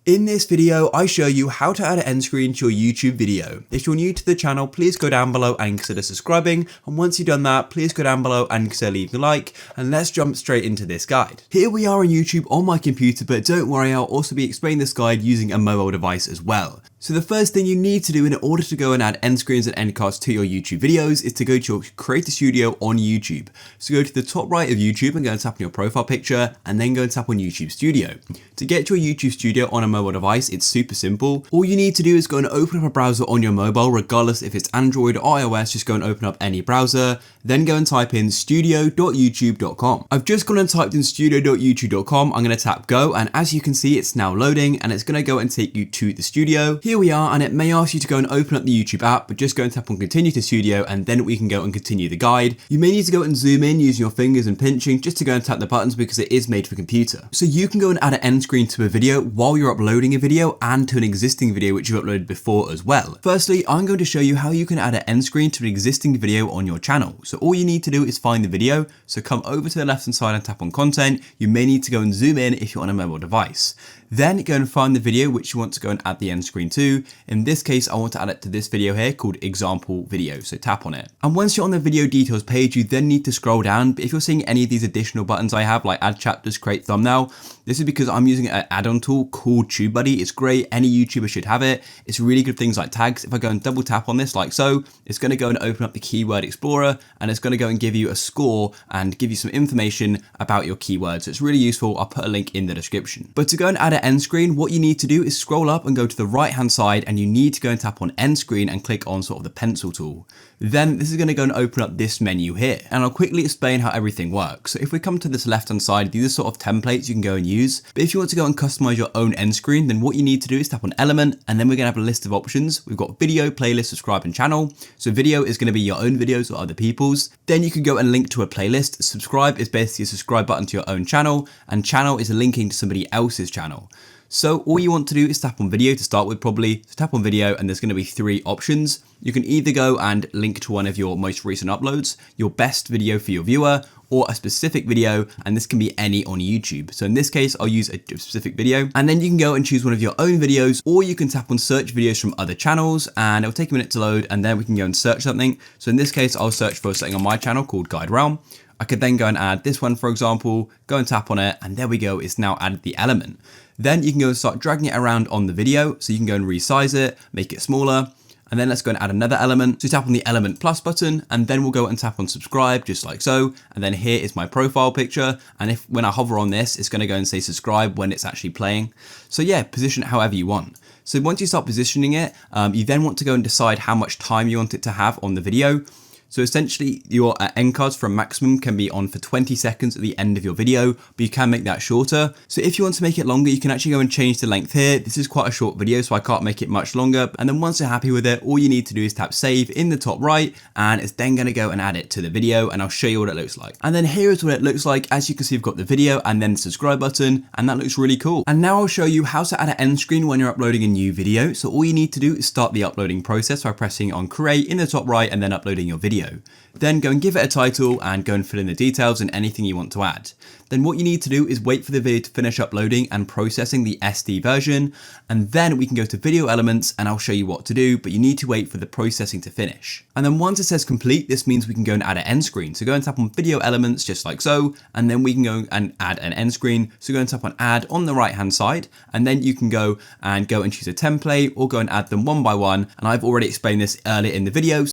In this video, I show you how to add an end screen to your YouTube video. If you're new to the channel, please go down below and consider subscribing. And once you've done that, please go down below and consider leaving a like. And let's jump straight into this guide. Here we are on YouTube on my computer, but don't worry, I'll also be explaining this guide using a mobile device as well. So the first thing you need to do in order to go and add end screens and end cards to your YouTube videos is to go to your Creator Studio on YouTube. So go to the top right of YouTube and go and tap on your profile picture and then go and tap on YouTube Studio. To get to your YouTube Studio on a mobile device, it's super simple. All you need to do is go and open up a browser on your mobile, regardless if it's Android or iOS, just go and open up any browser, then go and type in studio.youtube.com. I've just gone and typed in studio.youtube.com. I'm going to tap go, and as you can see, it's now loading and it's going to go and take you to the studio. Here we are, and it may ask you to go and open up the YouTube app, but just go and tap on continue to studio and then we can go and continue the guide. You may need to go and zoom in using your fingers and pinching just to go and tap the buttons because it is made for computer. So you can go and add an end screen to a video while you're uploading a video and to an existing video which you've uploaded before as well. Firstly, I'm going to show you how you can add an end screen to an existing video on your channel. So all you need to do is find the video. So come over to the left hand side and tap on content. You may need to go and zoom in if you're on a mobile device. Then go and find the video which you want to go and add the end screen to. In this case, I want to add it to this video here called example video. So tap on it. And once you're on the video details page, you then need to scroll down. But if you're seeing any of these additional buttons I have, like add chapters, create thumbnail, this is because I'm using an add-on tool called TubeBuddy. It's great. Any YouTuber should have it. It's really good things like tags. If I go and double tap on this like so, it's going to go and open up the keyword explorer and it's going to go and give you a score and give you some information about your keywords. So it's really useful. I'll put a link in the description. But to go and add an end screen, what you need to do is scroll up and go to the right hand side and you need to go and tap on end screen and click on sort of the pencil tool. Then this is going to go and open up this menu here, and I'll quickly explain how everything works. So if we come to this left hand side, these are sort of templates you can go and use. But if you want to go and customize your own end screen, then what you need to do is tap on element, and then we're going to have a list of options. We've got video, playlist, subscribe, and channel. So video is going to be your own videos or other people's. Then you can go and link to a playlist. Subscribe is basically a subscribe button to your own channel, and channel is linking to somebody else's channel. So all you want to do is tap on video to start with probably. So tap on video and there's going to be three options. You can either go and link to one of your most recent uploads, your best video for your viewer, or a specific video, and this can be any on YouTube. So in this case, I'll use a specific video, and then you can go and choose one of your own videos, or you can tap on search videos from other channels, and it'll take a minute to load, and then we can go and search something. So in this case, I'll search for something on my channel called GuideRealm. I could then go and add this one, for example, go and tap on it, and there we go, it's now added the element. Then you can go and start dragging it around on the video, so you can go and resize it, make it smaller, and then let's go and add another element. So tap on the element plus button, and then we'll go and tap on subscribe, just like so. And then here is my profile picture. And if when I hover on this, it's going to go and say subscribe when it's actually playing. So yeah, position it however you want. So once you start positioning it, you then want to go and decide how much time you want it to have on the video. So essentially your end cards from maximum can be on for 20 seconds at the end of your video, but you can make that shorter. So if you want to make it longer, you can actually go and change the length here. This is quite a short video, so I can't make it much longer. And then once you're happy with it, all you need to do is tap save in the top right, and it's then going to go and add it to the video, and I'll show you what it looks like. And then here is what it looks like. As you can see, we've got the video and then the subscribe button, and that looks really cool. And now I'll show you how to add an end screen when you're uploading a new video. So all you need to do is start the uploading process by pressing on create in the top right and then uploading your video. Then go and give it a title and go and fill in the details and anything you want to add. Then what you need to do is wait for the video to finish uploading and processing the SD version, and then we can go to video elements and I'll show you what to do, but you need to wait for the processing to finish. And then once it says complete, this means we can go and add an end screen. So go and tap on video elements just like so, and then we can go and add an end screen. So go and tap on add on the right hand side, and then you can go and choose a template or go and add them one by one. And I've already explained this earlier in the video.